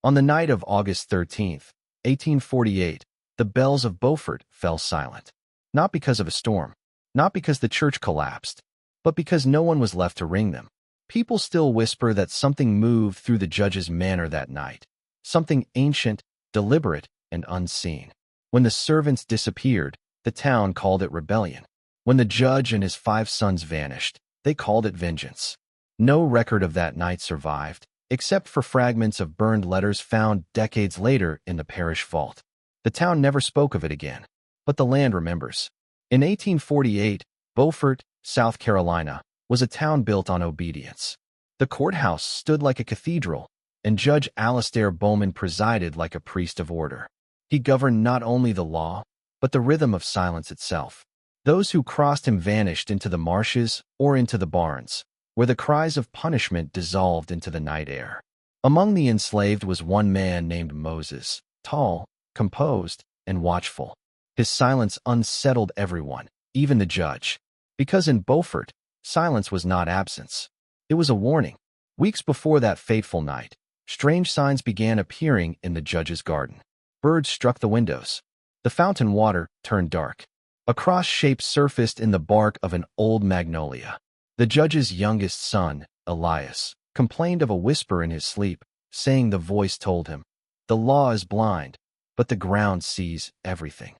On the night of August 13th, 1848, the bells of Beaufort fell silent. Not because of a storm, not because the church collapsed, but because no one was left to ring them. People still whisper that something moved through the judge's manor that night, something ancient, deliberate, and unseen. When the servants disappeared, the town called it rebellion. When the judge and his 5 sons vanished, they called it vengeance. No record of that night survived, except for fragments of burned letters found decades later in the parish vault. The town never spoke of it again, but the land remembers. In 1848, Beaufort, South Carolina, was a town built on obedience. The courthouse stood like a cathedral, and Judge Alastair Bowman presided like a priest of order. He governed not only the law, but the rhythm of silence itself. Those who crossed him vanished into the marshes or into the barns, where the cries of punishment dissolved into the night air. Among the enslaved was one man named Moses, tall, composed, and watchful. His silence unsettled everyone, even the judge, because in Beaufort, silence was not absence. It was a warning. Weeks before that fateful night, strange signs began appearing in the judge's garden. Birds struck the windows. The fountain water turned dark. A cross shape surfaced in the bark of an old magnolia. The judge's youngest son, Elias, complained of a whisper in his sleep, saying the voice told him, "The law is blind, but the ground sees everything."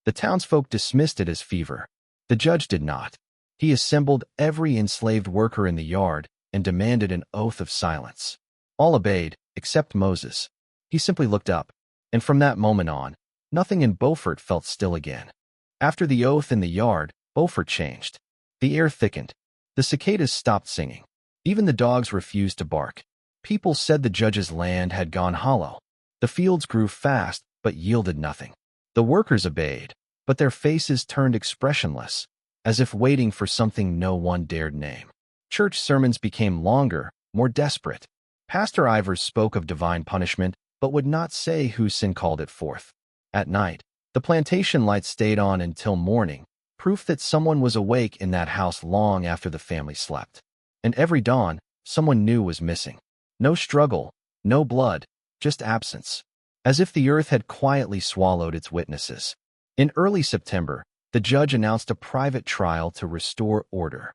The townsfolk dismissed it as fever. The judge did not. He assembled every enslaved worker in the yard and demanded an oath of silence. All obeyed, except Moses. He simply looked up, and from that moment on, nothing in Beaufort felt still again. After the oath in the yard, Beaufort changed. The air thickened. The cicadas stopped singing. Even the dogs refused to bark. People said the judge's land had gone hollow. The fields grew fast, but yielded nothing. The workers obeyed, but their faces turned expressionless, as if waiting for something no one dared name. Church sermons became longer, more desperate. Pastor Ivers spoke of divine punishment, but would not say whose sin called it forth. At night, the plantation lights stayed on until morning, proof that someone was awake in that house long after the family slept. And every dawn, someone new was missing. No struggle, no blood, just absence. As if the earth had quietly swallowed its witnesses. In early September, the judge announced a private trial to restore order.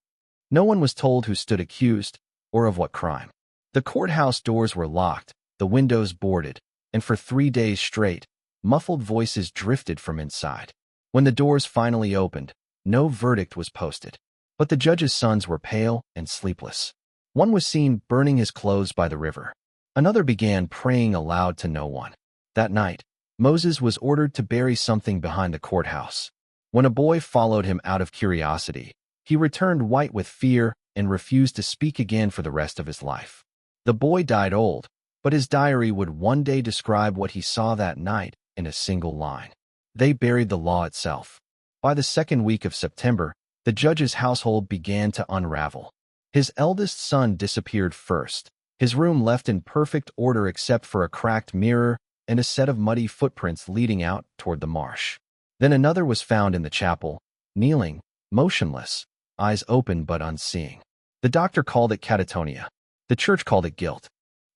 No one was told who stood accused, or of what crime. The courthouse doors were locked, the windows boarded, and for 3 days straight, muffled voices drifted from inside. When the doors finally opened, no verdict was posted. But the judge's sons were pale and sleepless. One was seen burning his clothes by the river. Another began praying aloud to no one. That night, Moses was ordered to bury something behind the courthouse. When a boy followed him out of curiosity, he returned white with fear and refused to speak again for the rest of his life. The boy died old, but his diary would one day describe what he saw that night in a single line. They buried the law itself. By the second week of September, the judge's household began to unravel. His eldest son disappeared first, his room left in perfect order except for a cracked mirror and a set of muddy footprints leading out toward the marsh. Then another was found in the chapel, kneeling, motionless, eyes open but unseeing. The doctor called it catatonia. The church called it guilt.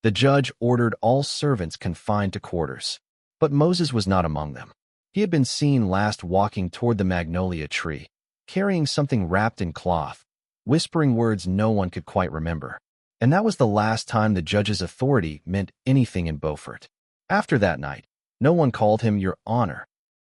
The judge ordered all servants confined to quarters. But Moses was not among them. He had been seen last walking toward the magnolia tree, carrying something wrapped in cloth, whispering words no one could quite remember. And that was the last time the judge's authority meant anything in Beaufort. After that night, no one called him Your Honor.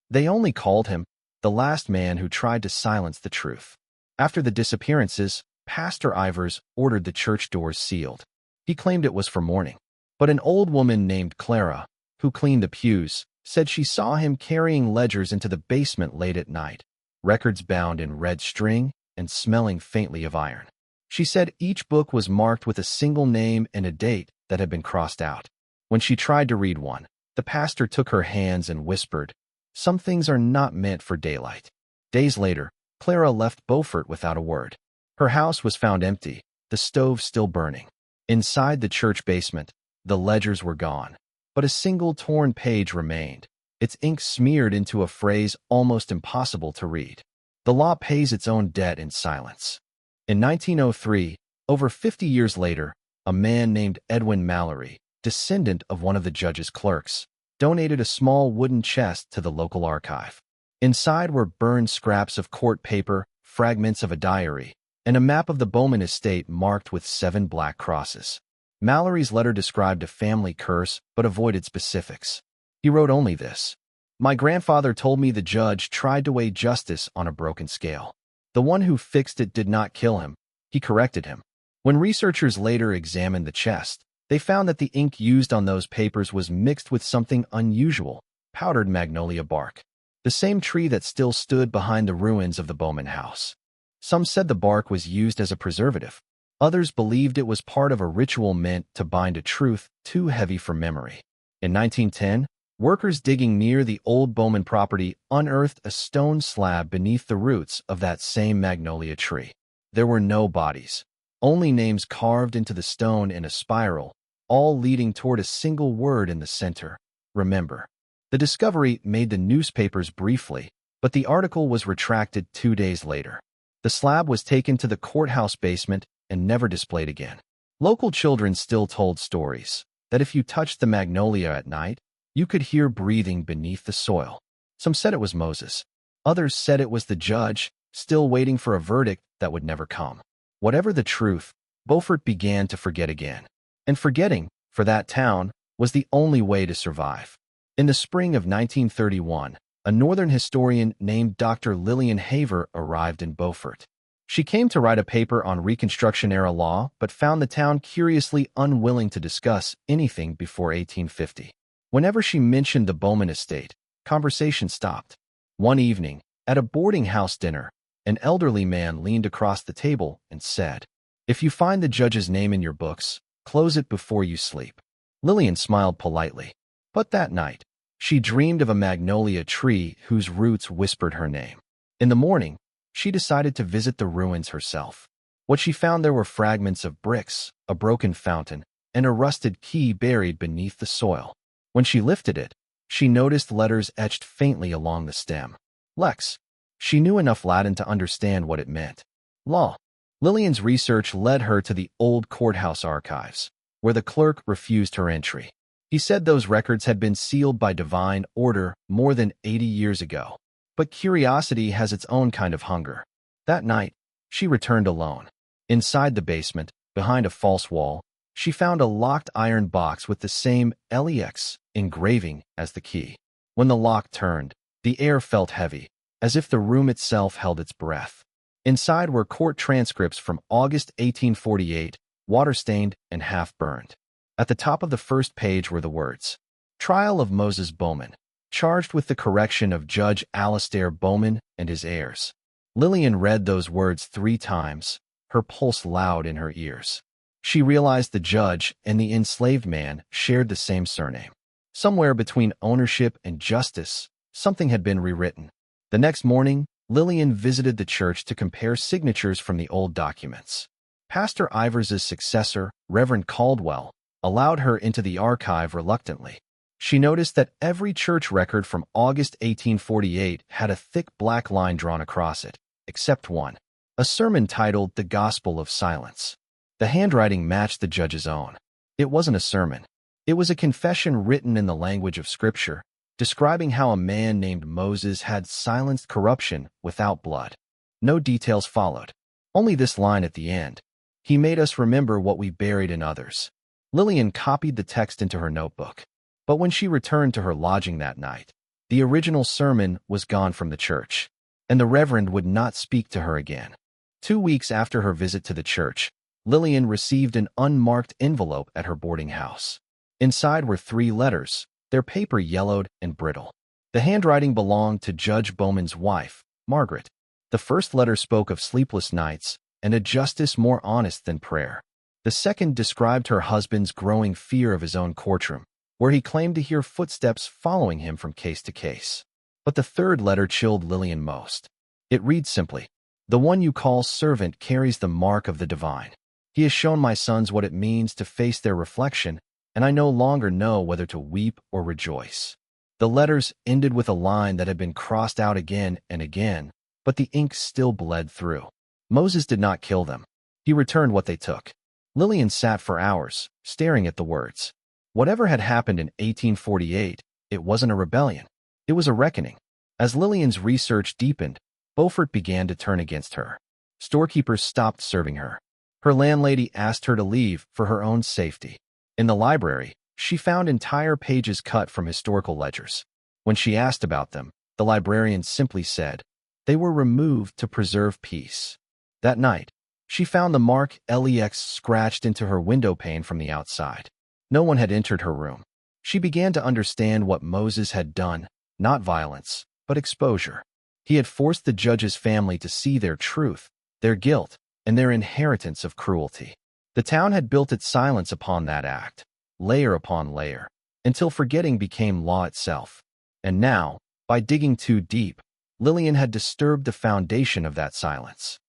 They only called him the last man who tried to silence the truth. After the disappearances, Pastor Ivers ordered the church doors sealed. He claimed it was for mourning. But an old woman named Clara, who cleaned the pews, said she saw him carrying ledgers into the basement late at night, records bound in red string and smelling faintly of iron. She said each book was marked with a single name and a date that had been crossed out. When she tried to read one, the pastor took her hands and whispered, "Some things are not meant for daylight." Days later, Clara left Beaufort without a word. Her house was found empty, the stove still burning. Inside the church basement, the ledgers were gone, but a single torn page remained, its ink smeared into a phrase almost impossible to read. The law pays its own debt in silence. In 1903, over 50 years later, a man named Edwin Mallory, descendant of one of the judge's clerks, donated a small wooden chest to the local archive. Inside were burned scraps of court paper, fragments of a diary, and a map of the Bowman estate marked with 7 black crosses. Mallory's letter described a family curse but avoided specifics. He wrote only this: "My grandfather told me the judge tried to weigh justice on a broken scale. The one who fixed it did not kill him. He corrected him." When researchers later examined the chest, they found that the ink used on those papers was mixed with something unusual: powdered magnolia bark, the same tree that still stood behind the ruins of the Bowman house. Some said the bark was used as a preservative. Others believed it was part of a ritual meant to bind a truth too heavy for memory. In 1910, workers digging near the old Bowman property unearthed a stone slab beneath the roots of that same magnolia tree. There were no bodies, only names carved into the stone in a spiral, all leading toward a single word in the center: remember. The discovery made the newspapers briefly, but the article was retracted 2 days later. The slab was taken to the courthouse basement and never displayed again. Local children still told stories that if you touched the magnolia at night, you could hear breathing beneath the soil. Some said it was Moses. Others said it was the judge, still waiting for a verdict that would never come. Whatever the truth, Beaufort began to forget again. And forgetting, for that town, was the only way to survive. In the spring of 1931, a northern historian named Dr. Lillian Haver arrived in Beaufort. She came to write a paper on Reconstruction-era law, but found the town curiously unwilling to discuss anything before 1850. Whenever she mentioned the Bowman estate, conversation stopped. One evening, at a boarding house dinner, an elderly man leaned across the table and said, "If you find the judge's name in your books, close it before you sleep." Lillian smiled politely, but that night, she dreamed of a magnolia tree whose roots whispered her name. In the morning, she decided to visit the ruins herself. What she found there were fragments of bricks, a broken fountain, and a rusted key buried beneath the soil. When she lifted it, she noticed letters etched faintly along the stem. Lex. She knew enough Latin to understand what it meant. Law. Lillian's research led her to the old courthouse archives, where the clerk refused her entry. He said those records had been sealed by divine order more than 80 years ago. But curiosity has its own kind of hunger. That night, she returned alone. Inside the basement, behind a false wall, she found a locked iron box with the same LEX engraving as the key. When the lock turned, the air felt heavy, as if the room itself held its breath. Inside were court transcripts from August 1848, water-stained and half-burned. At the top of the first page were the words, "Trial of Moses Bowman, charged with the correction of Judge Alistair Bowman and his heirs." Lillian read those words 3 times, her pulse loud in her ears. She realized the judge and the enslaved man shared the same surname. Somewhere between ownership and justice, something had been rewritten. The next morning, Lillian visited the church to compare signatures from the old documents. Pastor Ivers's successor, Reverend Caldwell, allowed her into the archive reluctantly. She noticed that every church record from August 1848 had a thick black line drawn across it, except one, a sermon titled The Gospel of Silence. The handwriting matched the judge's own. It wasn't a sermon. It was a confession written in the language of Scripture, describing how a man named Moses had silenced corruption without blood. No details followed, only this line at the end: "He made us remember what we buried in others." Lillian copied the text into her notebook. But when she returned to her lodging that night, the original sermon was gone from the church, and the reverend would not speak to her again. 2 weeks after her visit to the church, Lillian received an unmarked envelope at her boarding house. Inside were 3 letters, their paper yellowed and brittle. The handwriting belonged to Judge Bowman's wife, Margaret. The first letter spoke of sleepless nights and a justice more honest than prayer. The second described her husband's growing fear of his own courtroom, where he claimed to hear footsteps following him from case to case. But the third letter chilled Lillian most. It reads simply, "The one you call servant carries the mark of the divine. He has shown my sons what it means to face their reflection, and I no longer know whether to weep or rejoice." The letters ended with a line that had been crossed out again and again, but the ink still bled through. Moses did not kill them. He returned what they took. Lillian sat for hours, staring at the words. Whatever had happened in 1848, it wasn't a rebellion. It was a reckoning. As Lillian's research deepened, Beaufort began to turn against her. Storekeepers stopped serving her. Her landlady asked her to leave for her own safety. In the library, she found entire pages cut from historical ledgers. When she asked about them, the librarian simply said, they were removed to preserve peace. That night, she found the mark LEX scratched into her window pane from the outside. No one had entered her room. She began to understand what Moses had done, not violence, but exposure. He had forced the judge's family to see their truth, their guilt, and their inheritance of cruelty. The town had built its silence upon that act, layer upon layer, until forgetting became law itself. And now, by digging too deep, Lillian had disturbed the foundation of that silence.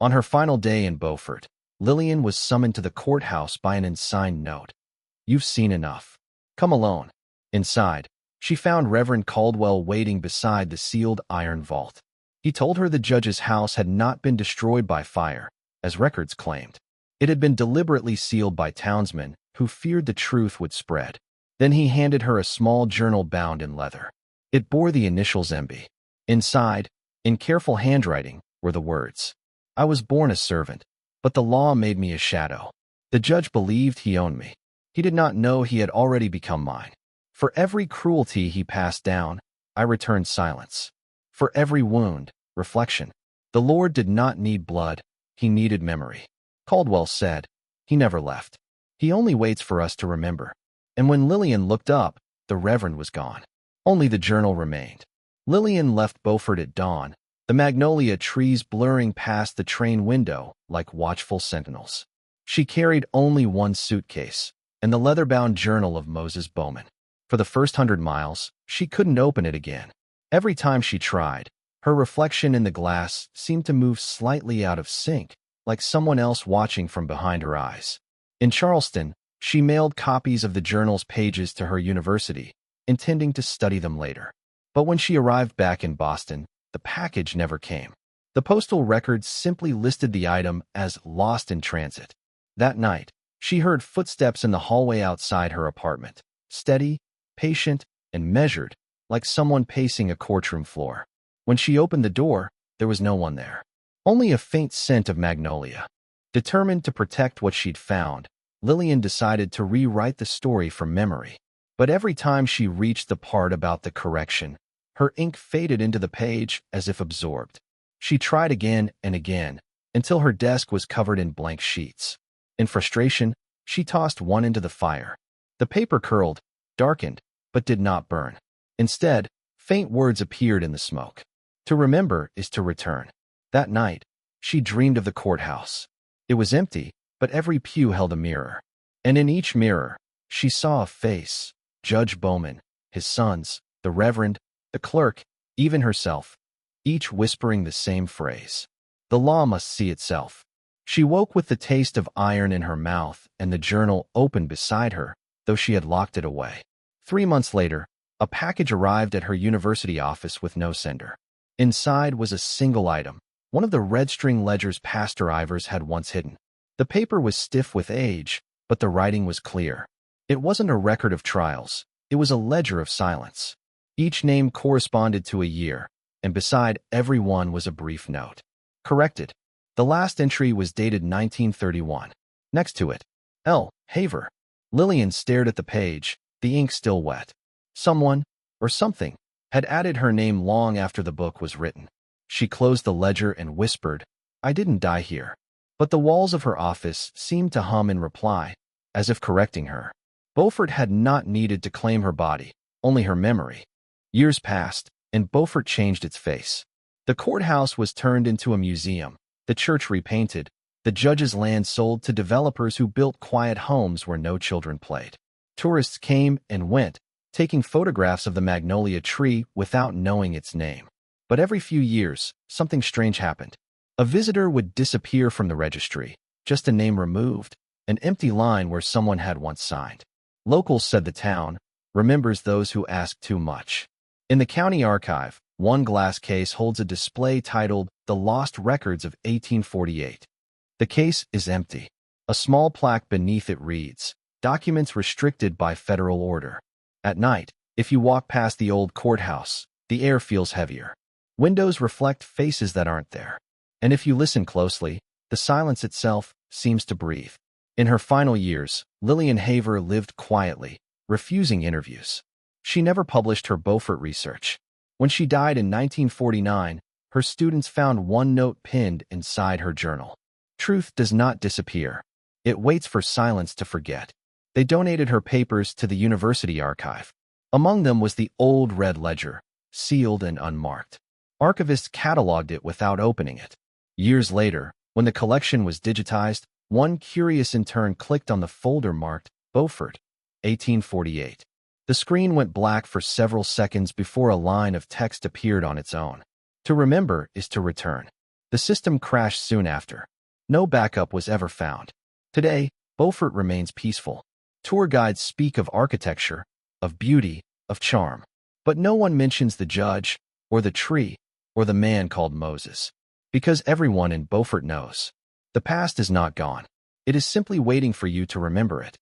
On her final day in Beaufort, Lillian was summoned to the courthouse by an unsigned note. You've seen enough. Come alone. Inside, she found Reverend Caldwell waiting beside the sealed iron vault. He told her the judge's house had not been destroyed by fire, as records claimed. It had been deliberately sealed by townsmen who feared the truth would spread. Then he handed her a small journal bound in leather. It bore the initials MB. Inside, in careful handwriting, were the words, I was born a servant, but the law made me a shadow. The judge believed he owned me. He did not know he had already become mine. For every cruelty he passed down, I returned silence. For every wound, reflection. The Lord did not need blood, he needed memory. Caldwell said, he never left. He only waits for us to remember. And when Lillian looked up, the Reverend was gone. Only the journal remained. Lillian left Beaufort at dawn, the magnolia trees blurring past the train window like watchful sentinels. She carried only one suitcase, and the leather-bound journal of Moses Bowman. For the first 100 miles, she couldn't open it again. Every time she tried, her reflection in the glass seemed to move slightly out of sync, like someone else watching from behind her eyes. In Charleston, she mailed copies of the journal's pages to her university, intending to study them later. But when she arrived back in Boston, the package never came. The postal records simply listed the item as lost in transit. That night, she heard footsteps in the hallway outside her apartment, steady, patient, and measured, like someone pacing a courtroom floor. When she opened the door, there was no one there. Only a faint scent of magnolia. Determined to protect what she'd found, Lillian decided to rewrite the story from memory. But every time she reached the part about the correction, her ink faded into the page as if absorbed. She tried again and again, until her desk was covered in blank sheets. In frustration, she tossed one into the fire. The paper curled, darkened, but did not burn. Instead, faint words appeared in the smoke. To remember is to return. That night, she dreamed of the courthouse. It was empty, but every pew held a mirror. And in each mirror, she saw a face, Judge Bowman, his sons, the Reverend, the clerk, even herself, each whispering the same phrase. The law must see itself. She woke with the taste of iron in her mouth and the journal open beside her, though she had locked it away. 3 months later, a package arrived at her university office with no sender. Inside was a single item, one of the red-string ledgers Pastor Ivers had once hidden. The paper was stiff with age, but the writing was clear. It wasn't a record of trials, it was a ledger of silence. Each name corresponded to a year, and beside every one was a brief note. Corrected. The last entry was dated 1931. Next to it, L. Haver. Lillian stared at the page, the ink still wet. Someone, or something, had added her name long after the book was written. She closed the ledger and whispered, I didn't die here. But the walls of her office seemed to hum in reply, as if correcting her. Beaufort had not needed to claim her body, only her memory. Years passed, and Beaufort changed its face. The courthouse was turned into a museum, the church repainted, the judge's land sold to developers who built quiet homes where no children played. Tourists came and went, taking photographs of the magnolia tree without knowing its name. But every few years, something strange happened. A visitor would disappear from the registry, just a name removed, an empty line where someone had once signed. Locals said the town remembers those who ask too much. In the county archive, one glass case holds a display titled The Lost Records of 1848. The case is empty. A small plaque beneath it reads, documents restricted by federal order. At night, if you walk past the old courthouse, the air feels heavier. Windows reflect faces that aren't there. And if you listen closely, the silence itself seems to breathe. In her final years, Lillian Haver lived quietly, refusing interviews. She never published her Beaufort research. When she died in 1949, her students found one note pinned inside her journal. Truth does not disappear. It waits for silence to forget. They donated her papers to the university archive. Among them was the old red ledger, sealed and unmarked. Archivists cataloged it without opening it. Years later, when the collection was digitized, one curious intern clicked on the folder marked Beaufort, 1848. The screen went black for several seconds before a line of text appeared on its own. To remember is to return. The system crashed soon after. No backup was ever found. Today, Beaufort remains peaceful. Tour guides speak of architecture, of beauty, of charm. But no one mentions the judge, or the tree, or the man called Moses. Because everyone in Beaufort knows. The past is not gone. It is simply waiting for you to remember it.